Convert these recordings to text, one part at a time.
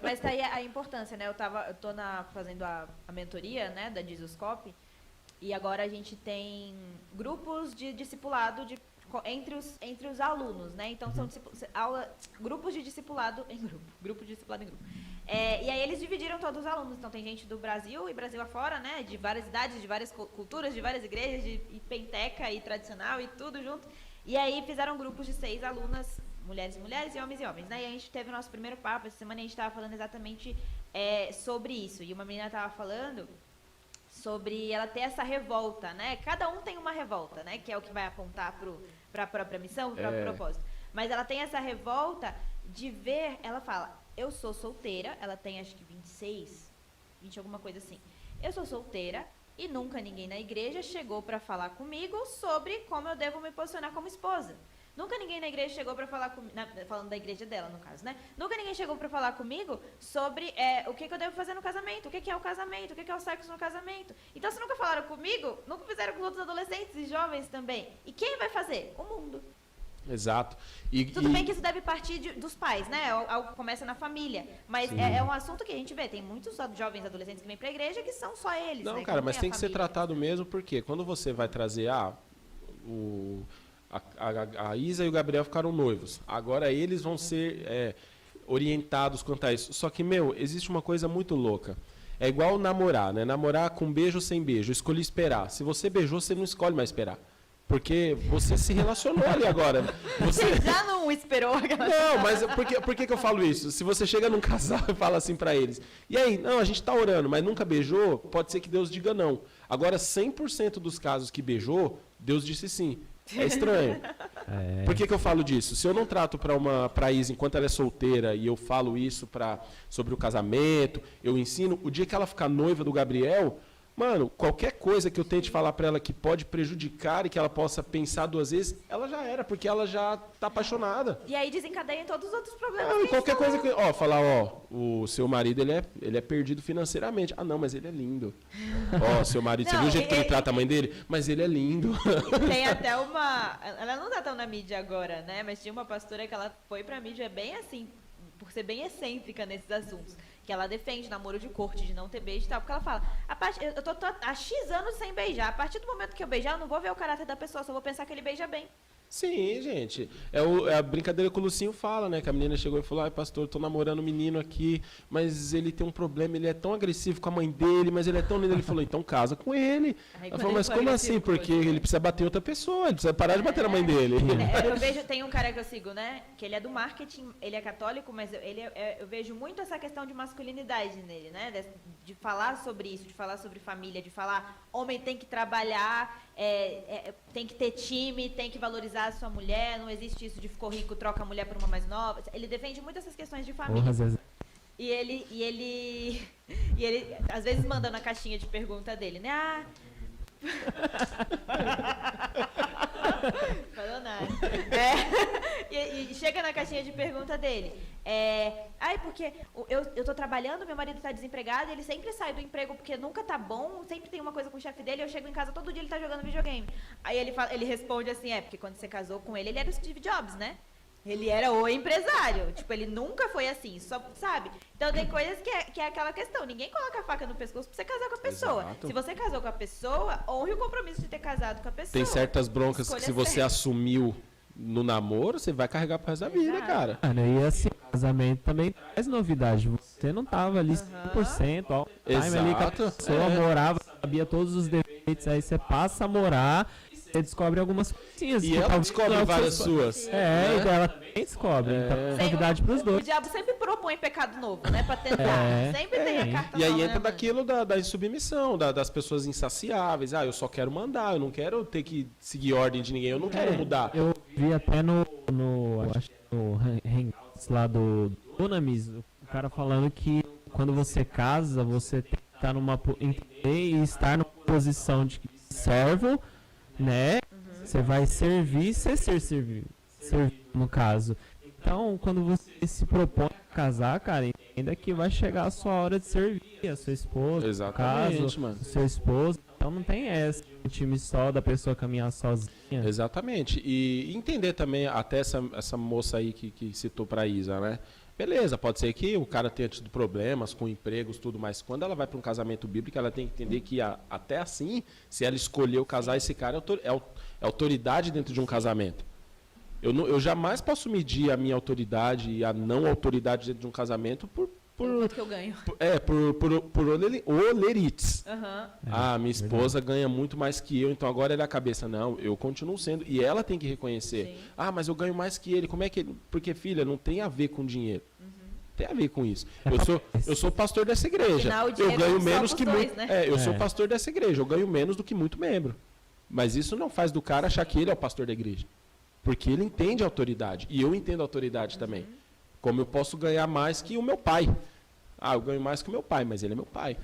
Mas tá aí a importância, né? Eu tô fazendo a mentoria, né, da Jesuscope, e agora a gente tem grupos de discipulado entre os alunos, né? Então são grupos de discipulado em grupo de discipulado em grupo. E aí eles dividiram todos os alunos. Então tem gente do Brasil e Brasil afora, né? De várias idades, de várias culturas, de várias igrejas, e penteca e tradicional e tudo junto. E aí fizeram grupos de 6 alunas, mulheres e mulheres, e homens, né? E a gente teve o nosso primeiro papo, essa semana a gente estava falando exatamente sobre isso. E uma menina estava falando sobre ela ter essa revolta, né? Cada um tem uma revolta, né? Que é o que vai apontar para a própria missão, para o próprio propósito. Mas ela tem essa revolta de ver, ela fala, eu sou solteira, ela tem acho que 26, 20 alguma coisa assim. Eu sou solteira e nunca ninguém na igreja chegou para falar comigo sobre como eu devo me posicionar como esposa. Nunca ninguém na igreja chegou para falar comigo, falando da igreja dela, no caso, né? Nunca ninguém chegou para falar comigo sobre o que eu devo fazer no casamento, o que é o casamento, o que é o sexo no casamento. Então, se nunca falaram comigo, nunca fizeram com outros adolescentes e jovens também. E quem vai fazer? O mundo. Exato. Tudo bem que isso deve partir dos pais, né? Algo começa na família. Mas é um assunto que a gente vê. Tem muitos jovens adolescentes que vêm para a igreja que são só eles. Não, né? cara, mas tem que ser tratado mesmo, porque quando você vai trazer a Isa e o Gabriel ficaram noivos. Agora eles vão ser orientados quanto a isso. Só que, existe uma coisa muito louca. É igual namorar, né? Namorar com beijo ou sem beijo. Eu escolhi esperar. Se você beijou, você não escolhe mais esperar. Porque você se relacionou ali agora. Você já não esperou aquela... Não, mas por que eu falo isso? Se você chega num casal e fala assim pra eles, e aí, não, a gente tá orando, mas nunca beijou, pode ser que Deus diga não. Agora, 100% dos casos que beijou, Deus disse sim. É estranho. Por que eu falo disso? Se eu não trato pra Isa enquanto ela é solteira e eu falo isso sobre o casamento, eu ensino, o dia que ela ficar noiva do Gabriel... Mano, qualquer coisa que eu tente falar pra ela que pode prejudicar e que ela possa pensar 2 vezes, ela já era, porque ela já tá apaixonada. E aí desencadeia em todos os outros problemas. Qualquer coisa que... o seu marido, ele é perdido financeiramente. Ah, não, mas ele é lindo. Seu marido, você viu o jeito que ele trata a mãe dele? Mas ele é lindo. Tem até uma... Ela não tá tão na mídia agora, né? Mas tinha uma pastora que ela foi pra mídia bem assim, por ser bem excêntrica nesses assuntos. Que ela defende namoro de corte, de não ter beijo e tal. Porque ela fala, eu tô há X anos sem beijar. A partir do momento que eu beijar, eu não vou ver o caráter da pessoa, só vou pensar que ele beija bem. Sim, gente. É a brincadeira que o Lucinho fala, né? Que a menina chegou e falou, ai, pastor, tô namorando um menino aqui, mas ele tem um problema, ele é tão agressivo com a mãe dele, mas ele é tão lindo. Ele falou, então casa com ele. Ela falou, mas como assim? Porque ele precisa bater outra pessoa, ele precisa parar de bater na mãe dele. Eu vejo, tem um cara que eu sigo, né? Que ele é do marketing, ele é católico, mas eu vejo muito essa questão de masculinidade nele, né? De falar sobre isso, de falar sobre família, de falar, homem tem que trabalhar, tem que ter time, tem que valorizar a sua mulher, não existe isso de ficou rico, troca a mulher por uma mais nova. Ele defende muito essas questões de família. E ele às vezes manda na caixinha de pergunta dele, né? Falou nada. E chega na caixinha de pergunta dele. Porque eu tô trabalhando, meu marido tá desempregado, ele sempre sai do emprego porque nunca tá bom, sempre tem uma coisa com o chefe dele, eu chego em casa todo dia ele tá jogando videogame. Aí ele responde assim, porque quando você casou com ele era o Steve Jobs, né? Ele era o empresário. Tipo, ele nunca foi assim, só, sabe? Então tem coisas que é aquela questão. Ninguém coloca a faca no pescoço pra você casar com a pessoa. Exato. Se você casou com a pessoa, honre o compromisso de ter casado com a pessoa. Tem certas broncas que se você assumiu no namoro, você vai carregar pro resto da vida, cara. E assim, o casamento também traz novidade. Você não tava ali 100%, ó. Exato. Ali com a pessoa, morava, sabia todos os defeitos, aí você passa a morar... Você descobre algumas coisinhas. E ela descobre várias suas. Então ela também descobre. Então é novidade pros dois. O diabo sempre propõe pecado novo, né? Pra tentar. Sempre tem a carta E aí nova, entra né, daquilo da insubmissão, das pessoas insaciáveis. Eu só quero mandar, eu não quero ter que seguir ordem de ninguém, eu não quero mudar. Eu vi até no Hangouts lá do Dunamis, o cara falando que quando você casa, você tem que estar estar numa posição de servo, né? Você vai servir, ser servido, no caso. Então, quando você se propõe a casar, cara, entenda que vai chegar a sua hora de servir a sua esposa, exatamente, no caso, mano. o seu esposo. Então não tem um time só da pessoa caminhar sozinha. Exatamente. E entender também, até essa moça aí que citou pra Isa, né? Beleza, pode ser que o cara tenha tido problemas com empregos, tudo, mas quando ela vai para um casamento bíblico, ela tem que entender que até assim, se ela escolheu casar, esse cara é autoridade dentro de um casamento. Eu jamais posso medir a minha autoridade e a não autoridade dentro de um casamento por quanto que eu ganho. por olerites. Uhum. Minha esposa ganha muito mais que eu, então agora ela é a cabeça. Não, eu continuo sendo. E ela tem que reconhecer. Sim. Mas eu ganho mais que ele. Como é que ele... Porque, filha, não tem a ver com dinheiro. Tem a ver com isso. Eu sou pastor dessa igreja. Afinal, o Eu dinheiro ganho não menos salva que os muito. dois, né? Eu sou pastor dessa igreja. Eu ganho menos do que muito membro. Mas isso não faz do cara achar que ele é o pastor da igreja. Porque ele entende a autoridade. E eu entendo a autoridade também. Como eu posso ganhar mais que o meu pai. Eu ganho mais que o meu pai, mas ele é meu pai.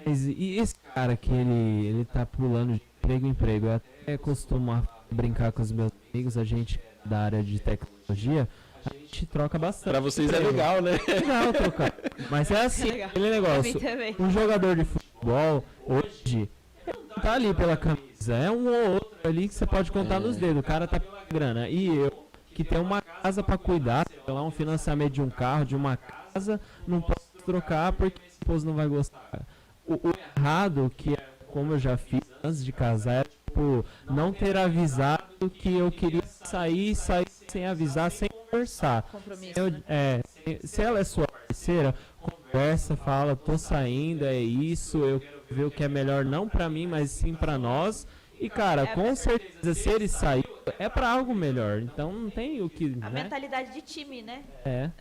Mas e esse cara que ele tá pulando de emprego em emprego? Eu até costumo brincar com os meus amigos, a gente da área de tecnologia, a gente troca bastante. Pra vocês é emprego. legal, né? É legal trocar. Mas é assim, Legal. aquele negócio. Também. Um jogador de futebol, hoje, ele não tá ali pela camisa. É um ou outro ali que você pode contar nos dedos. O cara tá pela grana. E eu, que tenho uma casa pra cuidar, sei lá, um financiamento de um carro, de uma casa, não posso trocar porque a esposa não vai gostar. O errado, que é como eu já fiz antes de casar, é tipo, não ter avisado que eu queria sair sem avisar, sem conversar. Compromisso, né? Se ela é sua parceira, conversa, fala, tô saindo, é isso, eu quero ver o que é melhor não pra mim, mas sim pra nós. E cara, com certeza, se ele sair, é pra algo melhor. Então não tem o que. A né? mentalidade de time, né?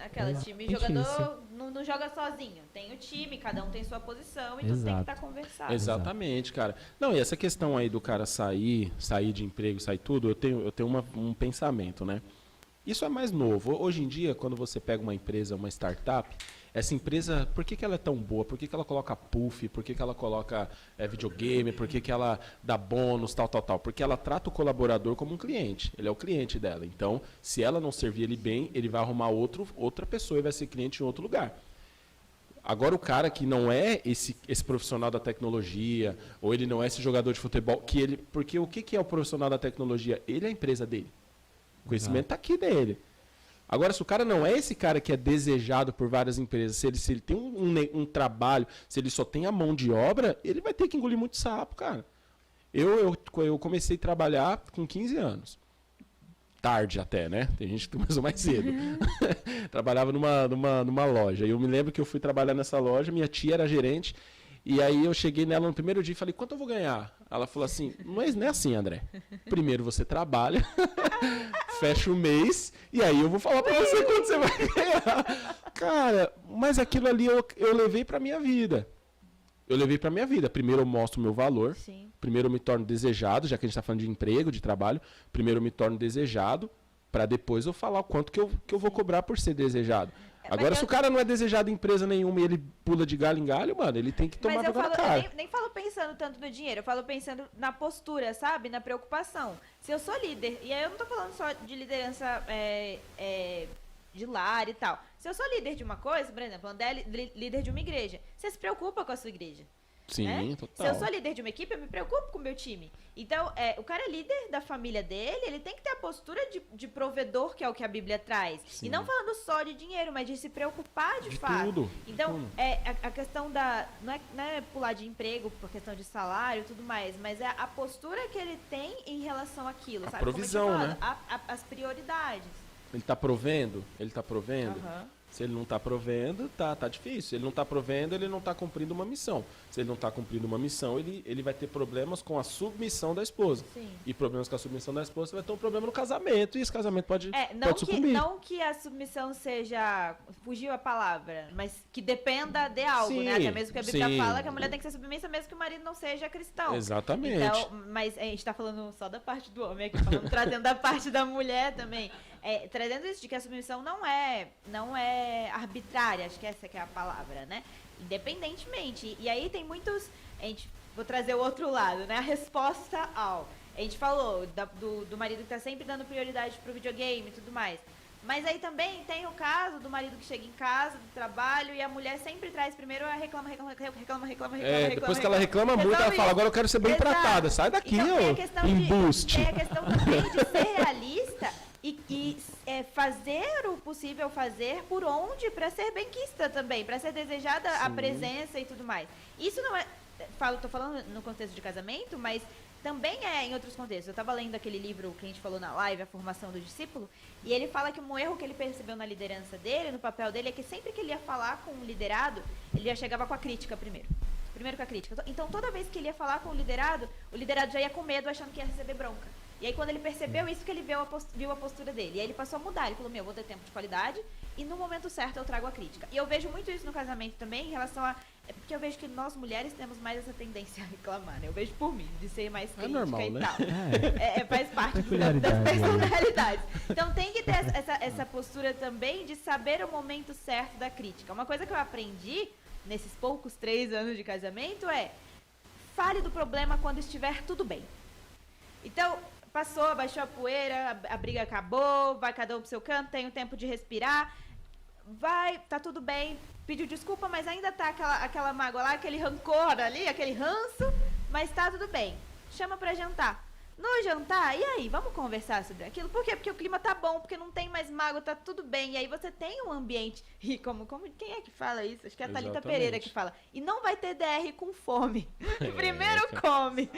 Aquela time, exatamente jogador não joga sozinho. Tem o time, cada um tem sua posição e tudo tem que estar conversado. Exatamente, cara. Não, e essa questão aí do cara sair de emprego, sair tudo, eu tenho um pensamento, né? Isso é mais novo. Hoje em dia, quando você pega uma empresa, uma startup, essa empresa, por que ela é tão boa? Por que ela coloca puff? Por que ela coloca videogame? Por que ela dá bônus, tal? Porque ela trata o colaborador como um cliente. Ele é o cliente dela. Então, se ela não servir ele bem, ele vai arrumar outra pessoa e vai ser cliente em outro lugar. Agora, o cara que não é esse profissional da tecnologia, ou ele não é esse jogador de futebol, porque o que é o profissional da tecnologia? Ele é a empresa dele. O conhecimento está aqui dele. Agora, se o cara não é esse cara que é desejado por várias empresas, se ele tem um trabalho, se ele só tem a mão de obra, ele vai ter que engolir muito sapo, cara. Eu comecei a trabalhar com 15 anos. Tarde até, né? Tem gente que começou mais cedo. Trabalhava numa loja. E eu me lembro que eu fui trabalhar nessa loja, minha tia era gerente, e aí eu cheguei nela no primeiro dia e falei, quanto eu vou ganhar? Ela falou assim, não é assim, André. Primeiro você trabalha, fecha o mês, e aí eu vou falar pra você quanto você vai ganhar. Cara, mas aquilo ali eu levei pra minha vida. Primeiro eu mostro o meu valor. Sim. Primeiro eu me torno desejado, já que a gente está falando de emprego, de trabalho. Primeiro eu me torno desejado, para depois eu falar o quanto que eu vou cobrar por ser desejado. Agora, se o cara não é desejado em empresa nenhuma e ele pula de galho em galho, mano, ele tem que tomar vergonha na cara. Eu nem falo pensando tanto no dinheiro, eu falo pensando na postura, sabe? Na preocupação. Se eu sou líder, e aí eu não tô falando só de liderança de lar e tal. Se eu sou líder de uma coisa, por exemplo, André é líder de uma igreja, você se preocupa com a sua igreja. Sim, né? total. Se eu sou líder de uma equipe, eu me preocupo com o meu time. Então, o cara é líder da família dele, ele tem que ter a postura de provedor, que é o que a Bíblia traz. Sim. E não falando só de dinheiro, mas de se preocupar de fato. Tudo. Então, a questão não é pular de emprego por questão de salário e tudo mais, mas é a postura que ele tem em relação àquilo, sabe? Provisão, como eu né? As prioridades. Ele tá provendo? Aham. Se ele não está provendo, tá difícil. Se ele não está provendo, ele não está cumprindo uma missão. Se ele não está cumprindo uma missão, ele vai ter problemas com a submissão da esposa. Sim. E problemas com a submissão da esposa, você vai ter um problema no casamento. E esse casamento pode sucumbir. Não que a submissão seja, fugiu a palavra, mas que dependa de algo, Sim, né? Até mesmo que a Bíblia sim. fala que a mulher tem que ser submissa mesmo que o marido não seja cristão. Exatamente. Então, mas a gente tá falando só da parte do homem aqui, trazendo da parte da mulher também. Trazendo isso de que a submissão não é arbitrária, acho que essa que é a palavra, né? Independentemente. E aí tem muitos... Vou trazer o outro lado, né? A resposta ao... A gente falou do marido que tá sempre dando prioridade pro videogame e tudo mais. Mas aí também tem o caso do marido que chega em casa, do trabalho, e a mulher sempre traz primeiro a reclama. Depois que ela reclama muito, ela fala, agora eu quero ser bem tratada. Sai daqui, então, embuste. Tem a questão também de ser realista fazer o possível fazer por onde para ser benquista também, para ser desejada a presença e tudo mais. Isso não é, tô falando no contexto de casamento, mas também é em outros contextos. Eu estava lendo aquele livro que a gente falou na live, A Formação do Discípulo, e ele fala que um erro que ele percebeu na liderança dele, no papel dele, é que sempre que ele ia falar com um liderado, ele já chegava com a crítica primeiro com a crítica. Então, toda vez que ele ia falar com o liderado já ia com medo, achando que ia receber bronca. E aí, quando ele percebeu isso, que ele viu a postura dele. E aí, ele passou a mudar. Ele falou, vou ter tempo de qualidade e no momento certo eu trago a crítica. E eu vejo muito isso no casamento também, em relação a... Porque eu vejo que nós, mulheres, temos mais essa tendência a reclamar, né? Eu vejo por mim, de ser mais crítica normal, e né? tal. Faz parte das personalidades. Então, tem que ter essa postura também de saber o momento certo da crítica. Uma coisa que eu aprendi nesses poucos 3 anos de casamento fale do problema quando estiver tudo bem. Então, passou, baixou a poeira, a briga acabou, vai cada um pro seu canto, tem o tempo de respirar, tá tudo bem, pediu desculpa, mas ainda tá aquela mágoa lá, aquele rancor ali, aquele ranço, mas tá tudo bem. Chama pra jantar. No jantar, e aí, vamos conversar sobre aquilo? Por quê? Porque o clima tá bom, porque não tem mais mágoa, tá tudo bem. E aí você tem um ambiente. E quem é que fala isso? Acho que é a Thalita Pereira que fala. E não vai ter DR com fome. Primeiro come.